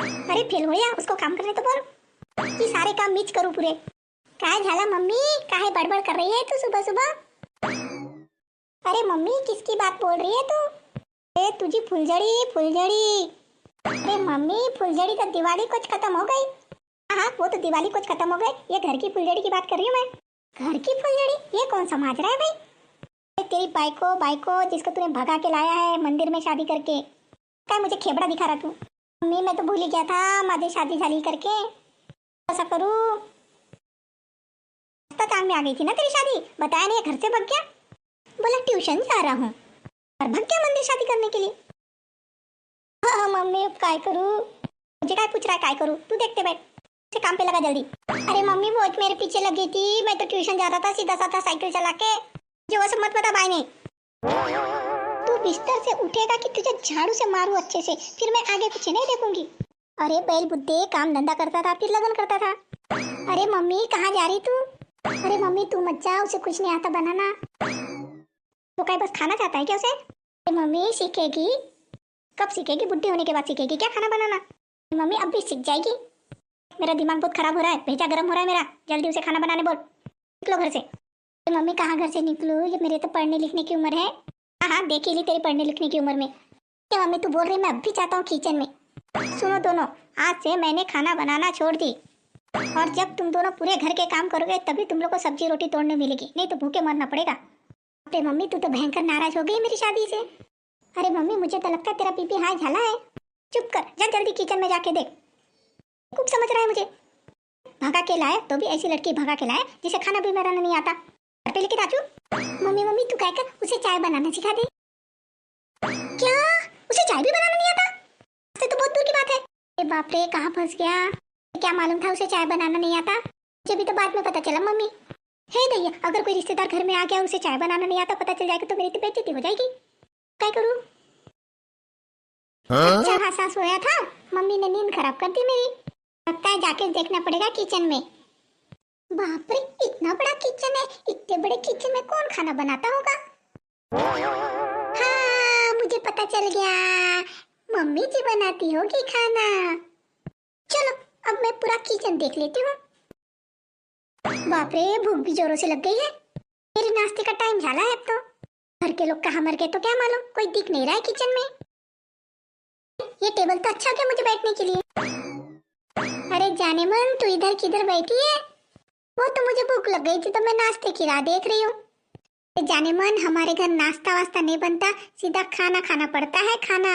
अरे फेल हो या उसको काम करने तो बोल कि सारे काम मीच करूं पूरे। काय झाला मम्मी, काहे बड़बड़ कर रही है तू सुबह सुबह? अरे मम्मी किसकी बात बोल रही है तू? ए तुझी फुलझड़ी फुलझड़ी। अरे मम्मी फुलझड़ी तो दिवाली कुछ खत्म हो गई। हाँ वो तो दिवाली कुछ खत्म हो गई, ये घर की फुलझड़ी की बात कर रही हूँ मैं। घर की फुलझड़ी? ये कौन समझ रहा है भाई? तेरी बाइको बाइको जिसको तूने भगा के लाया है मंदिर में शादी करके, क्या मुझे खेबड़ा दिखा रहा तू? मम्मी मैं तो भूल ही गया था, माझी शादी झाली करके। ऐसा करूँ काम में आ गई थी ना तेरी शादी, बताया नहीं, घर से भग गया। बोला ट्यूशन जा रहा हूँ और भग गया मंदिर शादी करने के लिए। हाँ मम्मी अब काय करूँ? मुझे काय पूछ रहा है काय करूँ? तू देखते बैठ, से काम पे लगा जल्दी। अरे मम्मी वो मेरे पीछे लगी थी, मैं तो ट्यूशन जा रहा था सीधा साधा साइकिल चला के। मुझे वो सब मत बता बाय नहीं। तू बिस्तर से उठेगा कि तुझे झाड़ू से मारूं अच्छे से, फिर मैं आगे पीछे नहीं देखूंगी। अरे बैल बुद्धे, काम धंधा करता था फिर लगन करता था। अरे मम्मी कहाँ जा रही तू? अरे मम्मी तू मत जा, उसे कुछ नहीं आता बनाना। तो क्या बस खाना चाहता है क्या उसे? अरे मम्मी सीखेगी, कब सीखेगी? बुढ़ी होने के बाद सीखेगी क्या खाना बनाना? मम्मी अब भी सीख जाएगी। मेरा दिमाग बहुत खराब हो रहा है, भेजा गर्म हो रहा है मेरा, जल्दी उसे खाना बनाने बोल। निकलो घर से। मम्मी कहाँ घर से निकलूं, ये मेरे तो पढ़ने लिखने की उम्र है। हाँ हाँ देख ही ली तेरी पढ़ने लिखने की उम्र में। क्या मम्मी तू बोल रही मैं अब भी चाहता हूँ किचन में? सुनो दोनों, आज से मैंने खाना बनाना छोड़ दी, और जब तुम दोनों पूरे घर के काम करोगे तभी तुम लोग को सब्जी रोटी तोड़ने मिलेगी, नहीं तो भूखे मरना पड़ेगा। अरे मम्मी तू तो भयंकर नाराज हो गई मेरी शादी से। अरे मम्मी मुझे तो लगता है तेरा बीपी हाई झाला है। चुप कर, जा जल्दी किचन में जाके देख। खूब समझ रहा है मुझे, भगा के लाए तो भी ऐसी लड़की भगा के लाए जिसे खाना भी बनाना नहीं आता। घर पे लेके राजू। मम्मी मम्मी तू क्या कर, उसे चाय बनाना सिखा दे। क्या? उसे चाय भी बनाना नहीं आता? इससे तो बहुत दूर की बात है। अरे बाप रे कहाँ फंस गया, क्या मालूम था उसे चाय बनाना नहीं आता, मुझे भी तो बाद में पता चला। मम्मी हे दैया, अगर कोई रिश्तेदार घर में आ गया और उसे चाय बनाना नहीं आता पता चल जाएगा तो मेरी तो बेइज्जती हो जाएगी। क्या करूं? अच्छा खासा सोया था, मम्मी ने नींद खराब कर दी मेरी। लगता है जाके देखना पड़ेगा किचन में। बाप रे इतना बड़ा किचन है, इतने बड़े किचन में कौन खाना बनाता होगा? हाँ मुझे पता चल गया, मम्मी जी बनाती होगी खाना। चलो अब मैं पूरा किचन देख लेती हूँ। बाप रे भूख भी जोरों से लग गई है, मेरे नाश्ते का टाइम झाला है अब तो। घर के लोग कहाँ मर गए तो क्या मालूम, कोई दिख नहीं रहा है किचन में। ये टेबल तो अच्छा हो गया मुझे बैठने के लिए। अरे जाने मन तू इधर किधर बैठी है? वो तो मुझे भूख लग गई थी तो मैं नाश्ते की राह देख रही हूँ। जाने मन हमारे घर नाश्ता वास्ता नहीं बनता, सीधा खाना खाना पड़ता है खाना।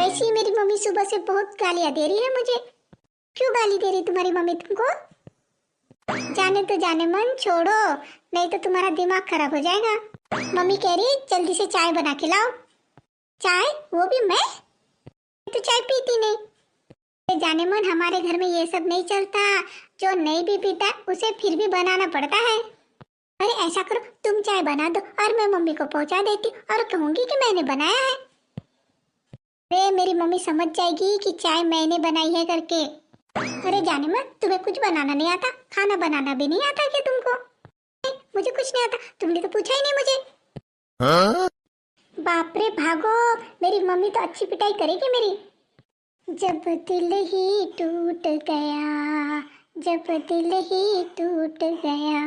ऐसी मेरी मम्मी सुबह से बहुत गालियाँ दे रही है मुझे। क्यों गाली दे रही तुम्हारी मम्मी तुमको? जाने तो जाने मन छोड़ो, नहीं तो तुम्हारा दिमाग खराब हो जाएगा। मम्मी कह रही जल्दी से चाय बना के लाओ। चाय? वो भी मैं तो चाय पीती नहीं। जाने मन हमारे घर में ये सब नहीं चलता, जो नहीं भी पीता उसे फिर भी बनाना पड़ता है। अरे ऐसा करो तुम चाय बना दो और मैं मम्मी को पहुंचा देती और कहूंगी कि मैंने बनाया है। अरे मेरी मम्मी समझ जाएगी कि चाय मैंने बनाई है करके। अरे जाने मन तुम्हें कुछ बनाना नहीं आता, खाना बनाना भी नहीं आता क्या तुमको? नहीं, मुझे कुछ नहीं आता, तुमने तो पूछा ही नहीं मुझे। हाँ? बाप रे भागो, मेरी मम्मी तो अच्छी पिटाई करेगी मेरी। जब दिल ही टूट गया, जब दिल ही टूट गया।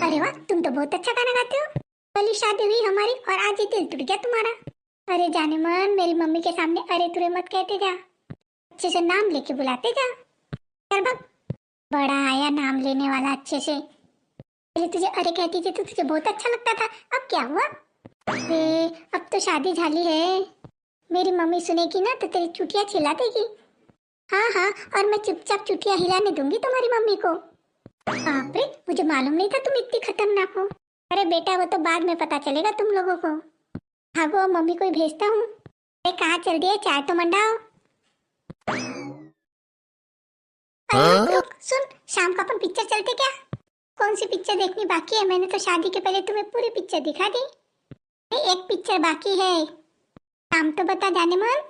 अरे वाह तुम तो बहुत अच्छा गाना गाते हो। पहली शादी हुई हमारी और आज ही दिल टूट गया तुम्हारा। अरे जाने मन मेरी मम्मी के सामने अरे तुरे मत कहते जा, अच्छे से नाम लेके बुलाते जा। चल भाग, बड़ा आया नाम लेने वाला अच्छे से। पहले तुझे अरे कहती थी तो तुझे बहुत अच्छा लगता था, अब क्या हुआ? अरे अब तो शादी झाली है, मेरी मम्मी सुनेगी ना तो तेरी चुटिया छिला देगी। हाँ हाँ और मैं चुपचाप चुटिया हिलाने दूंगी तुम्हारी मम्मी को। बाप रे मुझे मालूम नहीं था तुम इतनी खतरनाक हो। अरे बेटा वो तो बाद में पता चलेगा तुम लोगों को। भागो मम्मी को ही भेजता हूँ। अरे कहाँ चल दिए, चाय तो मंडाओ। रुक सुन, शाम को अपन पिक्चर चलते क्या? कौन सी पिक्चर देखनी बाकी है? मैंने तो शादी के पहले तुम्हें पूरी पिक्चर दिखा दी। एक पिक्चर बाकी है, नाम तो बता जाने मन।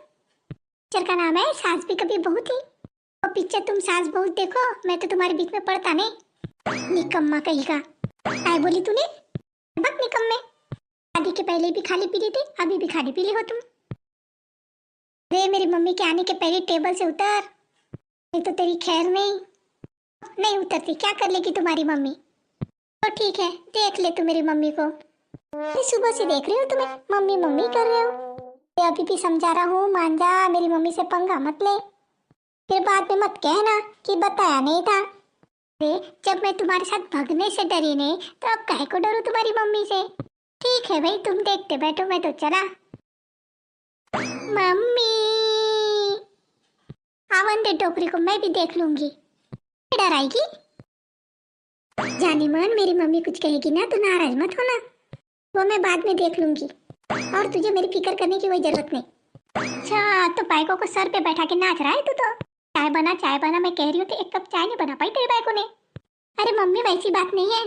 पिक्चर का नाम है सास भी कभी बहू थी। वो पिक्चर तुम सास बहू देखो, मैं तो तुम्हारे बीच में पड़ता नहीं। निकम्मा कहीं का, काय बोली तूने? बक निकम्मे, शादी के पहले भी खाली पीली थी, अभी भी खाली पीली हो तुम। अरे मेरी मम्मी के आने के पहले टेबल से उतर, नहीं तो तेरी खैर नहीं। नहीं उतरती, क्या कर लेगी तुम्हारी मम्मी? तो ठीक है, देख ले तू मेरी मम्मी को। मैं सुबह से देख रही हूँ तुम्हें मम्मी मम्मी कर रहे हो। मैं अभी भी समझा रहा हूँ, मान जा, मेरी मम्मी से पंगा मत ले। फिर बाद में मत कहना कि बताया नहीं था। अरे जब मैं तुम्हारे साथ भगने से डरी नहीं तो अब काहे को डरूं तुम्हारी मम्मी से। ठीक है भाई, तुम देखते बैठो, मैं तो चला। मम्मी आवन दे टोकरी को, मैं भी देख लूंगी। डर आएगी? जाने मन, मेरी मम्मी कुछ कहेगी ना तो नाराज मत होना, वो मैं बाद में देख लूंगी। और तुझे मेरी फिक्र करने की कोई जरूरत नहीं। अच्छा, तो बाइकों को सर पे बैठा के नाच रहा है तू तो। चाय बना चाय बना, मैं कह रही हूँ तो एक कप चाय नहीं बना पाई तेरी बाइकों ने। अरे मम्मी वैसी बात नहीं है,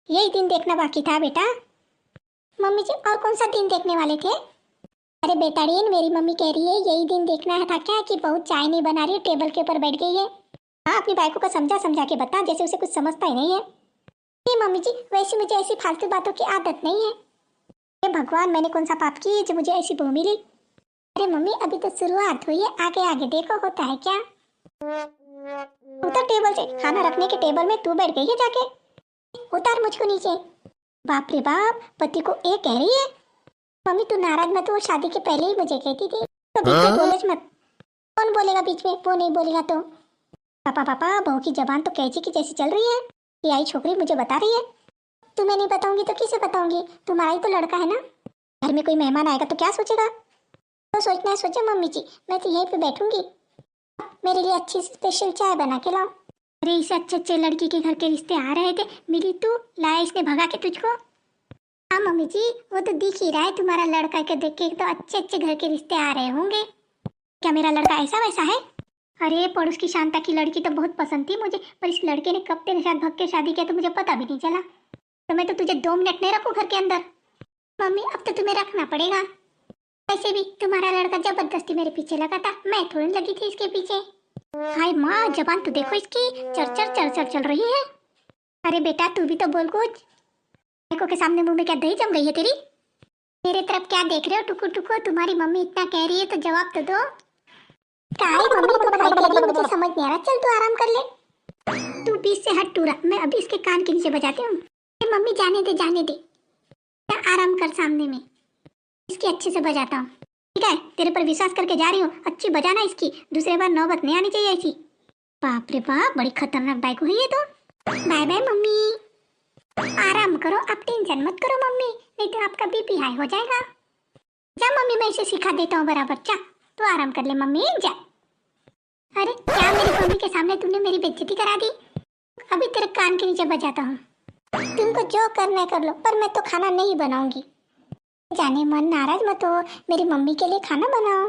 यही दिन देखना बाकी था बेटा। मम्मी जी और कौन सा दिन देखने वाले थे? अरे बेटाड़ीन, मेरी मम्मी कह रही है यही दिन देखना था क्या कि बहुत चाय नहीं बना रही है, टेबल के ऊपर बैठ गई है। हाँ, अपनी बाइकों को समझा समझा के बता, जैसे उसे कुछ समझता ही नहीं है। नहीं मम्मी जी, वैसे मुझे ऐसी फालतू बातों की आदत नहीं है। ये भगवान, मैंने कौन सा पाप किया जो मुझे ऐसी बहू मिली? अरे मम्मी अभी तो शुरुआत हुई है, आगे आगे देखो होता है क्या। उतर टेबल से, खाना रखने के टेबल में तू बैठ गई है जाके। उतार मुझको नीचे। बाप रे बाप, पति को एक कह रही है। मम्मी तू नाराज मत हो, वो शादी के पहले ही मुझे कहती थी तो बीच में बोले मत। कौन बोलेगा बीच में? वो नहीं बोलेगा तो। पापा पापा, बहू की जबान तो कैची की जैसी चल रही है। ये आई छोकरी मुझे बता रही है। तुम्हें नहीं बताऊंगी तो किसे बताऊंगी? तुम्हारा ही तो लड़का है ना। घर में कोई मेहमान आएगा तो क्या सोचेगा? तो सोचना है सोचे मम्मी जी, मैं तो यहीं पे बैठूंगी। मेरे लिए अच्छी स्पेशल चाय बना के लाओ। अरे इसे अच्छे अच्छे लड़की के घर के रिश्ते आ रहे थे, मिली तू, लाया इसने भगा के तुझको। हाँ मम्मी जी, वो तो दिख ही रहा है, तुम्हारा लड़का के देख के तो अच्छे अच्छे घर के रिश्ते आ रहे होंगे। क्या मेरा लड़का ऐसा वैसा है? अरे पड़ोस की शांता की लड़की तो बहुत पसंद थी मुझे, पर इस लड़के ने कब तेरे साथ भग के शादी किया तो मुझे पता भी नहीं चला। तो मैं तो तुझे 2 मिनट नहीं रखूं घर के अंदर। मम्मी अब तो तुम्हें रखना पड़ेगा। वैसे भी तुम्हारा लड़का जबरदस्ती मेरे पीछे लगा था, मैं थोड़ी लगी थी इसके पीछे। हाय माँ, जबान तो देखो इसकी, चर चर चल रही है। अरे बेटा तू भी तो बोल कुछ। देखो के सामने मुंह में क्या दही जम गई है तेरी? मेरे तरफ क्या देख रहे हो टुकु टुकु? तुम्हारी मम्मी इतना कह रही है तो जवाब तो दो। काई मम्मी तो काय कह रही है, मुझे समझ नहीं आ रहा। चल तू आराम कर ले। तू बीच से हट टूरा, मैं अभी इसके कान के नीचे बजाती हूँ। मम्मी जाने दे जाने दे, आराम कर, सामने में इसकी अच्छे से बजाता हूँ। ठीक है, तेरे पर विश्वास करके जा रही हूँ, अच्छी बजाना इसकी, दूसरे बार नौबत नहीं आनी चाहिए ऐसी। बाप रे बाप, बड़ी खतरनाक बाइक हुई है तो। बाय बाय मम्मी, आराम करो, आप टेंशन मत करो मम्मी, नहीं तो आपका बीपी हाई हो जाएगा। जा मम्मी, मैं इसे सिखा देता हूँ बराबर। जा तो आराम कर ले मम्मी, जा। अरे क्या मेरी मम्मी के सामने तुमने मेरी बेइज्जती करा दी? अभी तेरे कान के नीचे बजाता हूँ। तुमको जो करना है कर लो, पर मैं तो खाना नहीं बनाऊंगी। जाने मन, नाराज मत हो, मेरी मम्मी के लिए खाना बनाओ।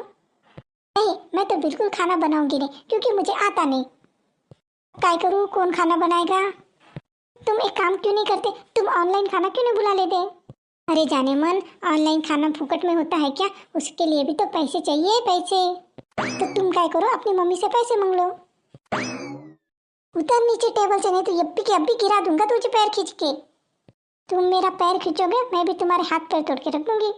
नहीं, मैं तो बिल्कुल खाना बनाऊंगी नहीं, क्योंकि मुझे आता नहीं। काय करूँ, कौन खाना बनाएगा? तुम एक काम क्यों नहीं करते, तुम ऑनलाइन खाना क्यों नहीं बुला लेते? अरे जाने मन, ऑनलाइन खाना फुकट में होता है क्या? उसके लिए भी तो पैसे चाहिए, पैसे। तो तुम काय करो, अपनी मम्मी से पैसे मांग लो। उतर नीचे टेबल से, नहीं तो यब्बी के अब्बी गिरा दूंगा तुझे पैर खींच के। तुम मेरा पैर खींचोगे, मैं भी तुम्हारे हाथ पैर तोड़ के रख दूंगी।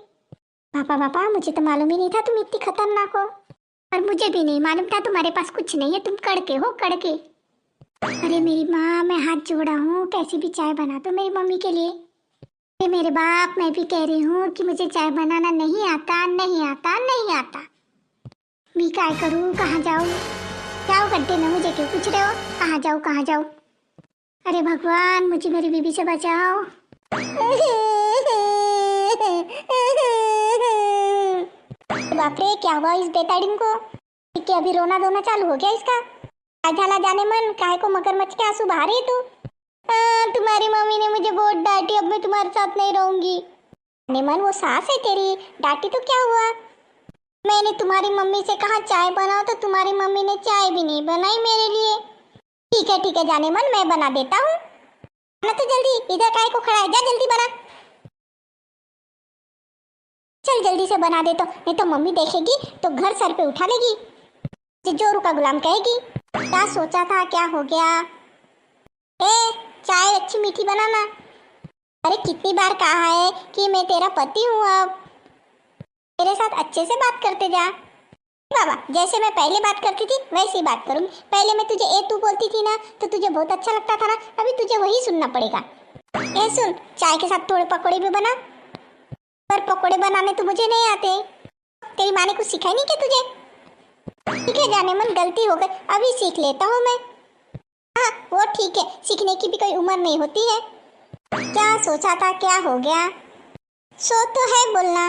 पापा पापा, मुझे तो मालूम ही नहीं था तुम इतनी खतरनाक हो। और मुझे भी नहीं मालूम था तुम्हारे पास कुछ नहीं है, तुम कड़के हो, कड़के। अरे मेरी माँ, मैं हाथ जोड़ा हूँ, कैसी भी चाय बना दो मेरी मम्मी के लिए। अरे मेरे बाप, मैं भी कह रही हूँ कि मुझे चाय बनाना नहीं आता, नहीं आता, नहीं आता। मैं क्या करूँ, कहाँ जाऊँ? जाओ गड्ढे में, मुझे क्यों पूछ रहे हो? कहाँ जाऊँ, कहाँ जाऊँ? अरे भगवान, मुझे मेरी बीबी से बचाओ। बाप रे, क्या हुआ इस बेताड़िन को? क्या अभी रोना धोना चालू हो गया इसका? झाला जाने मन, काहे को मगरमच्छ के आंसू बहा रही तू? तुम्हारी मम्मी ने मुझे बहुत डांटी, अब मैं तुम्हारे साथ नहीं रहूंगी। मन, वो सास है तेरी, डांटी तो क्या हुआ? मैंने तुम्हारी मम्मी से कहा चाय बनाओ तो तुम्हारी मम्मी ने चाय भी नहीं बनाई मेरे लिए। ठीक है जाने मन, मैं बना देता हूँ ना, तो जल्दी, इधर काय को खड़ा है, जा जल्दी बना। चल जल्दी से बना दे, तो नहीं तो मम्मी देखेगी तो घर सर पे उठा लेगी, जोरू का गुलाम कहेगी। क्या सोचा था, क्या हो गया? ए, चाय अच्छी मीठी बनाना। अरे कितनी बार कहा है कि मैं तेरा पति हूँ अब। मेरे साथ अच्छे से बात करते जा। बाबा, जैसे मैं पहले बात करती थी वैसी बात करूंगी। पहले मैं तुझे ए तू बोलती थी ना तो तुझे बहुत अच्छा लगता था ना, अभी तुझे वही सुनना पड़ेगा। ए सुन, चाय के साथ थोड़े पकोड़े भी बना। पर पकोड़े बनाने तो मुझे नहीं आते। तेरी माँ ने कुछ सिखाई नहीं क्या तुझे? ठीक है जाने मन, गलती हो गई, अभी सीख लेता हूँ मैं। हाँ वो ठीक है, सीखने की भी कोई उम्र नहीं होती है। क्या सोचा था, क्या हो गया? सो तो है बोलना।